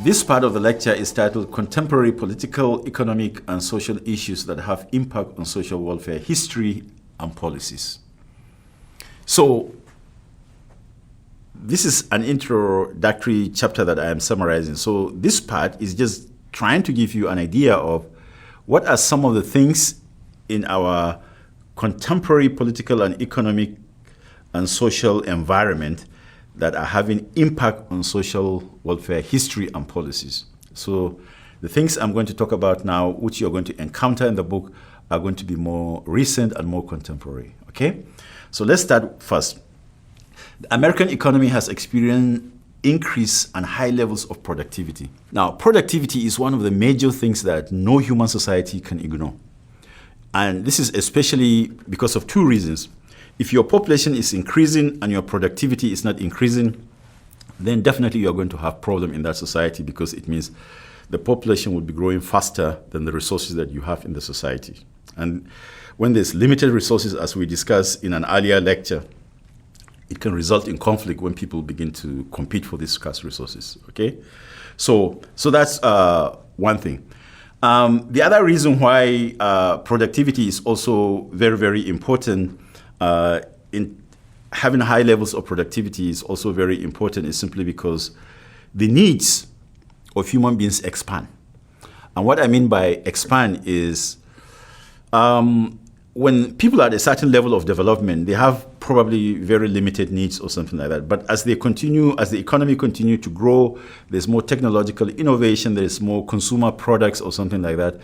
This part of the lecture is titled Contemporary Political, Economic, and Social Issues that Have Impact on Social Welfare History and Policies. So, this is an introductory chapter that I am summarizing. So, this part is just trying to give you an idea of what are some of the things in our contemporary political and economic and social environment that are having impact on social welfare history and policies. So the things I'm going to talk about now, which you're going to encounter in the book, are going to be more recent and more contemporary, okay? So let's start first. The American economy has experienced increase and high levels of productivity. Now, productivity is one of the major things that no human society can ignore. And this is especially because of two reasons. If your population is increasing and your productivity is not increasing, then definitely you're going to have problem in that society, because it means the population will be growing faster than the resources that you have in the society. And when there's limited resources, as we discussed in an earlier lecture, it can result in conflict when people begin to compete for these scarce resources, okay? So that's one thing. The other reason why productivity is also very, very important, in having high levels of productivity is also very important, is simply because the needs of human beings expand. And what I mean by expand is when people are at a certain level of development, they have probably very limited needs or something like that. But as the economy continue to grow, there's more technological innovation, there's more consumer products or something like that,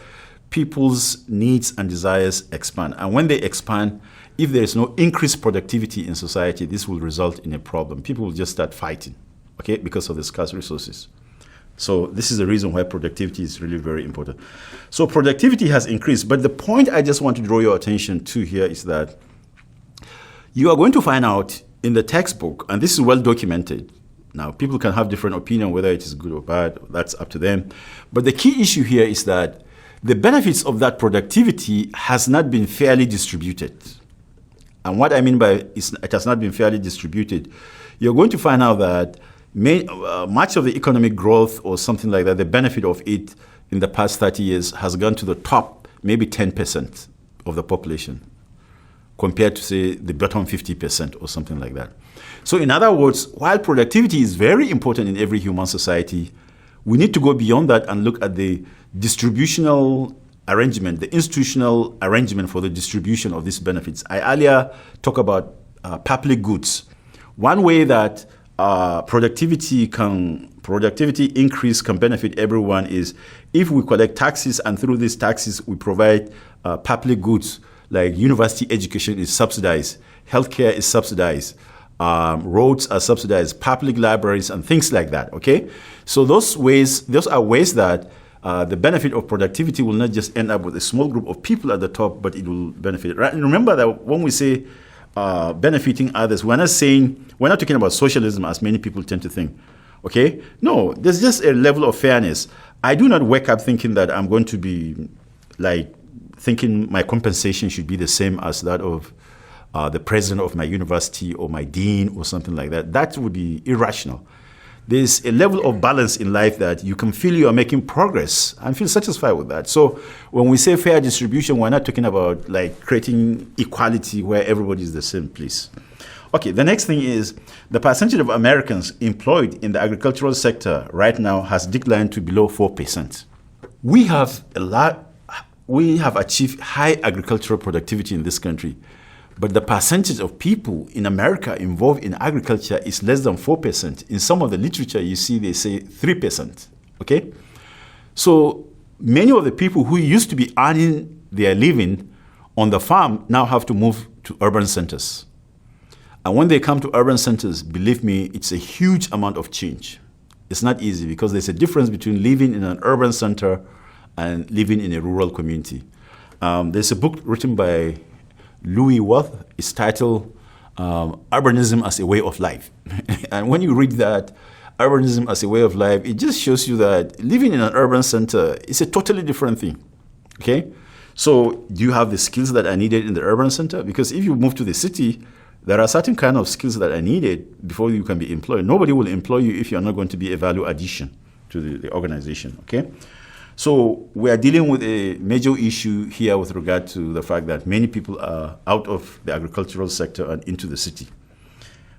people's needs and desires expand. And when they expand, if there is no increased productivity in society, this will result in a problem. People will just start fighting, okay, because of the scarce resources. So this is the reason why productivity is really very important. So productivity has increased, but the point I just want to draw your attention to here is that you are going to find out in the textbook, and this is well documented. Now, people can have different opinion whether it is good or bad, that's up to them. But the key issue here is that the benefits of that productivity has not been fairly distributed. And what I mean by it has not been fairly distributed, you're going to find out that much of the economic growth or something like that, the benefit of it in the past 30 years has gone to the top, maybe 10% of the population, compared to, say, the bottom 50% or something like that. So in other words, while productivity is very important in every human society, we need to go beyond that and look at the distributional arrangement, the institutional arrangement for the distribution of these benefits. I earlier talked about public goods. One way that productivity increase can benefit everyone is if we collect taxes, and through these taxes we provide public goods, like university education is subsidized, healthcare is subsidized, roads are subsidized, public libraries and things like that, okay? So those are ways that the benefit of productivity will not just end up with a small group of people at the top, but it will benefit. Right? And remember that when we say benefiting others, we're not talking about socialism as many people tend to think. Okay? No, there's just a level of fairness. I do not wake up thinking that I'm going to be thinking my compensation should be the same as that of the president of my university or my dean or something like that. That would be irrational. There's a level of balance in life that you can feel you are making progress and feel satisfied with that. So when we say fair distribution, we're not talking about creating equality where everybody is the same place. Okay, the next thing is the percentage of Americans employed in the agricultural sector right now has declined to below 4%. We have achieved high agricultural productivity in this country, but the percentage of people in America involved in agriculture is less than 4%. In some of the literature, you see they say 3%, okay? So many of the people who used to be earning their living on the farm now have to move to urban centers. And when they come to urban centers, believe me, it's a huge amount of change. It's not easy because there's a difference between living in an urban center and living in a rural community. There's a book written by Louis Worth. It's titled Urbanism as a Way of Life. And when you read that, urbanism as a way of life, it just shows you that living in an urban center is a totally different thing, okay? So do you have the skills that are needed in the urban center? Because if you move to the city, there are certain kind of skills that are needed before you can be employed. Nobody will employ you if you're not going to be a value addition the organization. Okay, so we are dealing with a major issue here with regard to the fact that many people are out of the agricultural sector and into the city.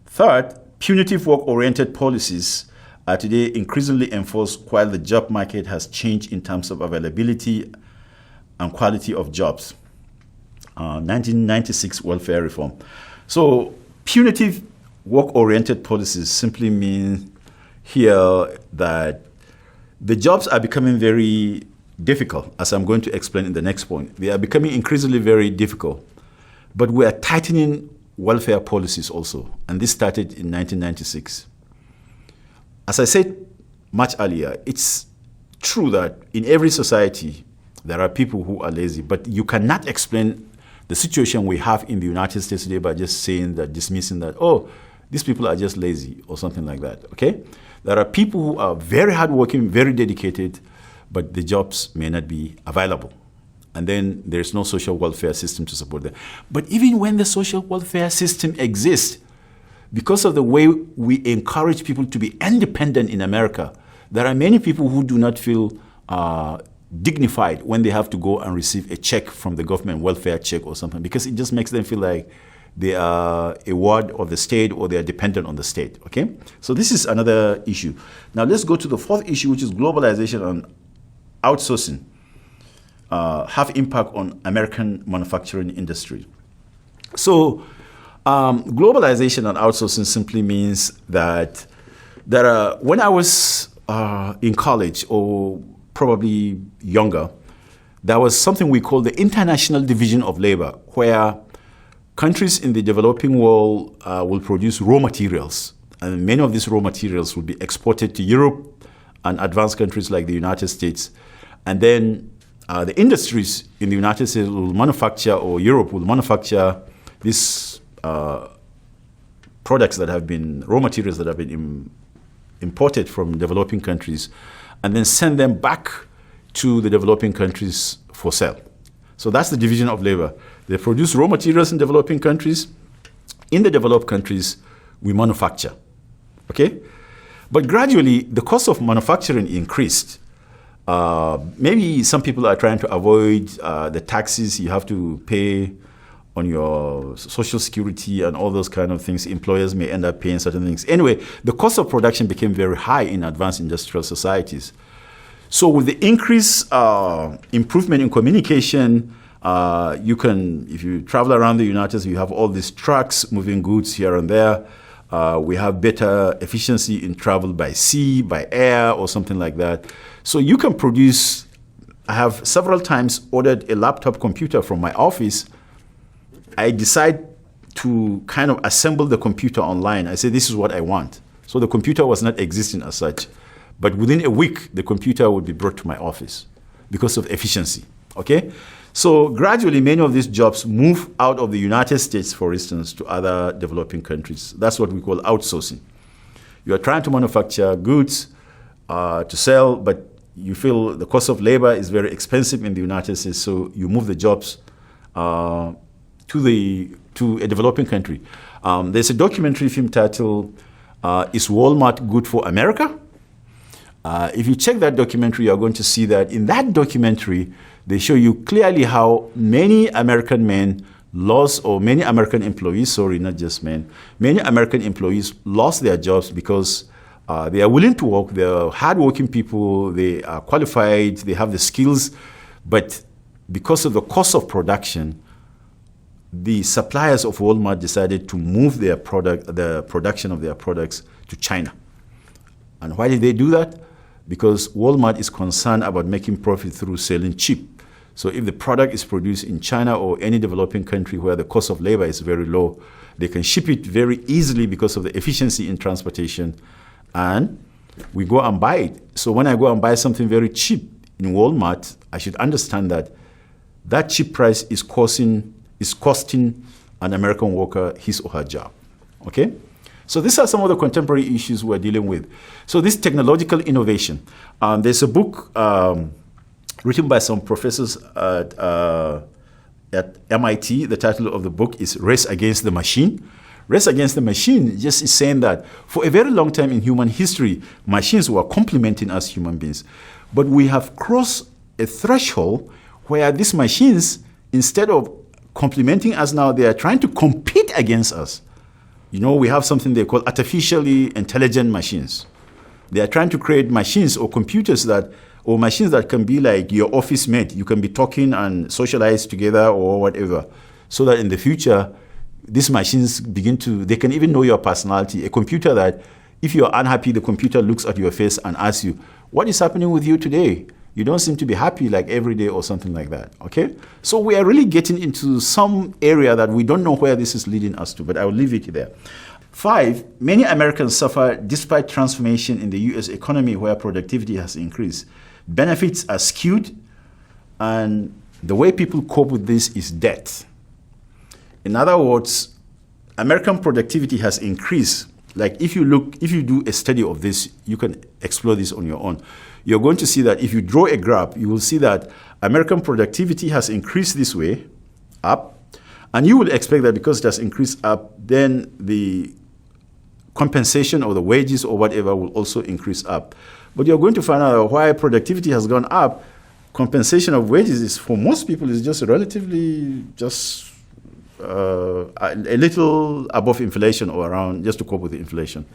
Third, punitive work-oriented policies are today increasingly enforced while the job market has changed in terms of availability and quality of jobs. 1996 welfare reform. So punitive work-oriented policies simply mean here that the jobs are becoming very difficult, as I'm going to explain in the next point. They are becoming increasingly very difficult, but we are tightening welfare policies also, and this started in 1996. As I said much earlier, it's true that in every society there are people who are lazy, but you cannot explain the situation we have in the United States today by just saying that, dismissing that, oh, these people are just lazy or something like that, okay? There are people who are very hardworking, very dedicated, but the jobs may not be available. And then there's no social welfare system to support them. But even when the social welfare system exists, because of the way we encourage people to be independent in America, there are many people who do not feel dignified when they have to go and receive a check from the government, welfare check or something, because it just makes them feel like they are a ward of the state or they are dependent on the state, okay? So this is another issue. Now let's go to the fourth issue, which is globalization and outsourcing have impact on American manufacturing industry. So globalization and outsourcing simply means that there are, when I was in college or probably younger, there was something we call the International Division of Labor, where countries in the developing world will produce raw materials, and many of these raw materials will be exported to Europe and advanced countries like the United States. And then the industries in the United States will manufacture, or Europe will manufacture these products that have been, raw materials that have been imported from developing countries, and then send them back to the developing countries for sale. So that's the division of labor. They produce raw materials in developing countries. In the developed countries, we manufacture, okay? But gradually, the cost of manufacturing increased. Maybe some people are trying to avoid the taxes you have to pay on your social security and all those kind of things. Employers may end up paying certain things. Anyway, the cost of production became very high in advanced industrial societies. So with the increased improvement in communication, you can, if you travel around the United States, you have all these trucks moving goods here and there. We have better efficiency in travel by sea, by air, or something like that. So you can produce, I have several times ordered a laptop computer from my office. I decide to kind of assemble the computer online. I say, this is what I want. So the computer was not existing as such. But within a week, the computer would be brought to my office because of efficiency, okay? So gradually, many of these jobs move out of the United States, for instance, to other developing countries. That's what we call outsourcing. You are trying to manufacture goods to sell, but you feel the cost of labor is very expensive in the United States, so you move the jobs to a developing country. There's a documentary film titled, Is Walmart Good for America? If you check that documentary, you're going to see that in that documentary, they show you clearly how many American men lost, or many American employees, sorry, not just men, many American employees lost their jobs because they are willing to work, they're hardworking people, they are qualified, they have the skills, but because of the cost of production, the suppliers of Walmart decided to move their the production of their products to China. And why did they do that? Because Walmart is concerned about making profit through selling cheap. So if the product is produced in China or any developing country where the cost of labor is very low, they can ship it very easily because of the efficiency in transportation, and we go and buy it. So when I go and buy something very cheap in Walmart, I should understand that that cheap price is costing an American worker his or her job, okay? So these are some of the contemporary issues we're dealing with. So this technological innovation, there's a book written by some professors at MIT. The title of the book is Race Against the Machine. Race against the machine just is saying that for a very long time in human history, machines were complementing us human beings. But we have crossed a threshold where these machines, instead of complementing us now, they are trying to compete against us. You know, we have something they call artificially intelligent machines. They are trying to create machines or computers or machines that can be like your office mate. You can be talking and socialize together or whatever, so that in the future, these machines they can even know your personality. A computer that, if you're unhappy, the computer looks at your face and asks you, what is happening with you today? You don't seem to be happy like every day or something like that, okay? So we are really getting into some area that we don't know where this is leading us to, but I will leave it there. 5, many Americans suffer despite transformation in the U.S. economy where productivity has increased. Benefits are skewed, and the way people cope with this is debt. In other words, American productivity has increased. Like if you do a study of this, you can explore this on your own. You're going to see that if you draw a graph, you will see that American productivity has increased this way, up, and you will expect that because it has increased up, then the compensation or the wages or whatever will also increase up. But you're going to find out why productivity has gone up. Compensation of wages is, for most people, is just relatively a little above inflation or around, just to cope with the inflation.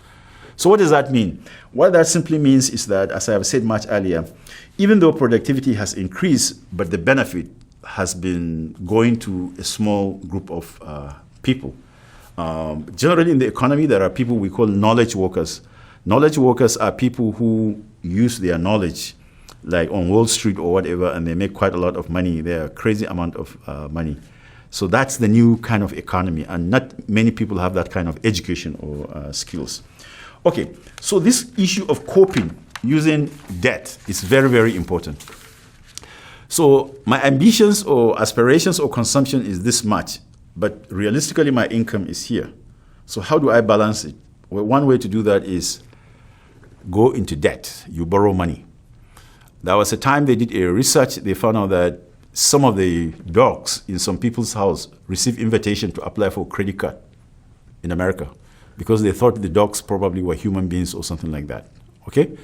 So what does that mean? What that simply means is that, as I have said much earlier, even though productivity has increased, but the benefit has been going to a small group of people. Generally in the economy, there are people we call knowledge workers. Knowledge workers are people who use their knowledge, like on Wall Street or whatever, and they make quite a lot of money. They're a crazy amount of money. So that's the new kind of economy, and not many people have that kind of education or skills. Okay, so this issue of coping using debt is very, very important. So my ambitions or aspirations or consumption is this much, but realistically my income is here. So how do I balance it? Well, one way to do that is go into debt. You borrow money. There was a time they did a research, they found out that some of the dogs in some people's house received invitation to apply for a credit card in America because they thought the dogs probably were human beings or something like that, okay?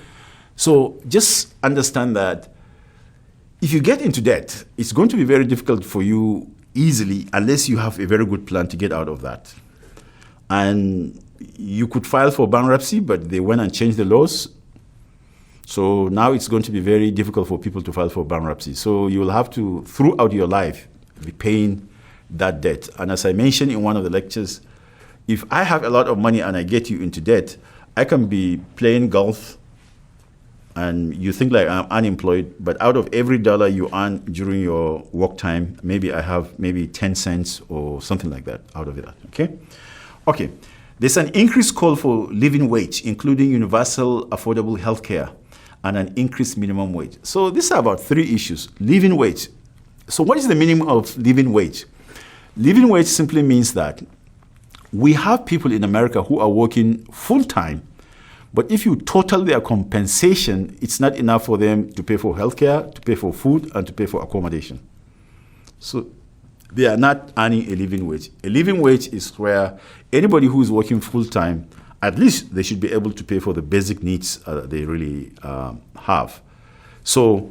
So just understand that if you get into debt, it's going to be very difficult for you easily unless you have a very good plan to get out of that. And you could file for bankruptcy, but they went and changed the laws. So now it's going to be very difficult for people to file for bankruptcy. So you will have to, throughout your life, be paying that debt. And as I mentioned in one of the lectures, if I have a lot of money and I get you into debt, I can be playing golf and you think like I'm unemployed, but out of every dollar you earn during your work time, maybe I have maybe 10 cents or something like that out of that, okay? Okay, there's an increased call for living wage, including universal affordable health care and an increased minimum wage. So these are about 3 issues. Living wage. So what is the meaning of living wage? Living wage simply means that we have people in America who are working full-time, but if you total their compensation, it's not enough for them to pay for healthcare, to pay for food, and to pay for accommodation. So they are not earning a living wage. A living wage is where anybody who is working full-time, at least they should be able to pay for the basic needs they really have. So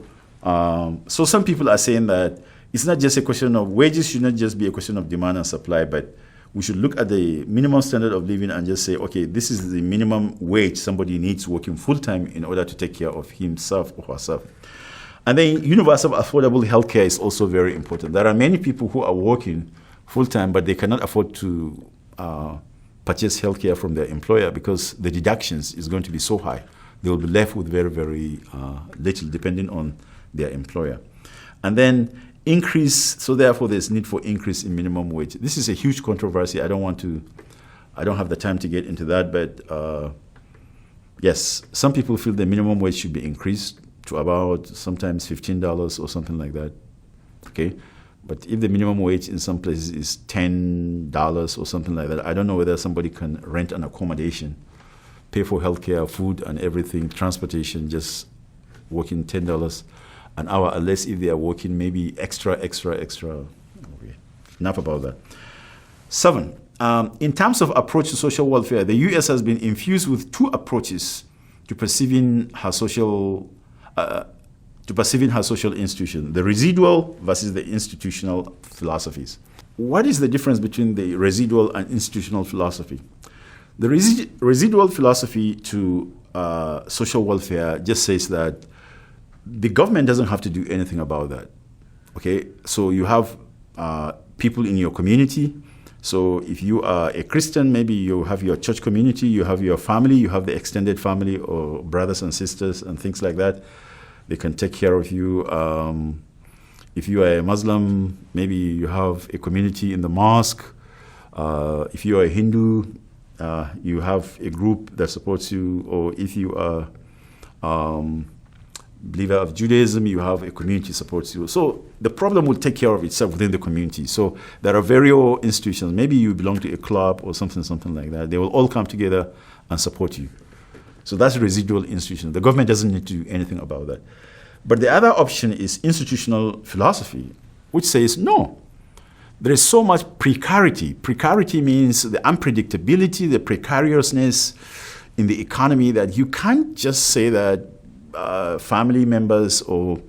some people are saying that it's not just a question of wages, should not just be a question of demand and supply, but we should look at the minimum standard of living and just say, okay, this is the minimum wage somebody needs working full-time in order to take care of himself or herself. And then universal affordable healthcare is also very important. There are many people who are working full-time, but they cannot afford to purchase healthcare from their employer because the deductions is going to be so high. They will be left with very, very little depending on their employer. And then increase, so therefore there's need for increase in minimum wage. This is a huge controversy. I don't have the time to get into that, but yes, some people feel the minimum wage should be increased to about sometimes $15 or something like that, okay? But if the minimum wage in some places is $10 or something like that, I don't know whether somebody can rent an accommodation, pay for healthcare, food and everything, transportation, just working $10 an hour, unless if they are working maybe extra. Okay. Enough about that. 7, in terms of approach to social welfare, the U.S. has been infused with two approaches to perceiving her social institution: the residual versus the institutional philosophies. What is the difference between the residual and institutional philosophy? The residual philosophy to social welfare just says that the government doesn't have to do anything about that. Okay, so you have people in your community. So if you are a Christian, maybe you have your church community, you have your family, you have the extended family or brothers and sisters and things like that. They can take care of you. If you are a Muslim, maybe you have a community in the mosque. If you are a Hindu, you have a group that supports you. Or if you are believer of Judaism, you have a community that supports you. So the problem will take care of itself within the community. So there are various institutions. Maybe you belong to a club or something like that. They will all come together and support you. So that's residual institution. The government doesn't need to do anything about that. But the other option is institutional philosophy, which says no. There is so much precarity. Precarity means the unpredictability, the precariousness in the economy that you can't just say that family members or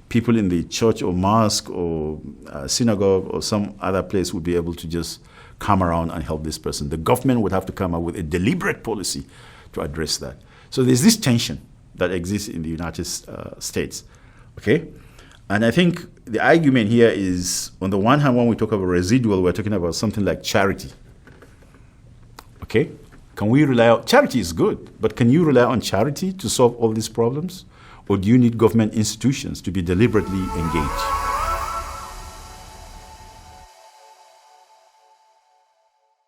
people in the church or mosque or synagogue or some other place would be able to just come around and help this person. The government would have to come up with a deliberate policy to address that. So there's this tension that exists in the United States, okay? And I think the argument here is, on the one hand, when we talk about residual, we're talking about something like charity, okay? Can we rely on, charity is good, but can you rely on charity to solve all these problems? Or do you need government institutions to be deliberately engaged?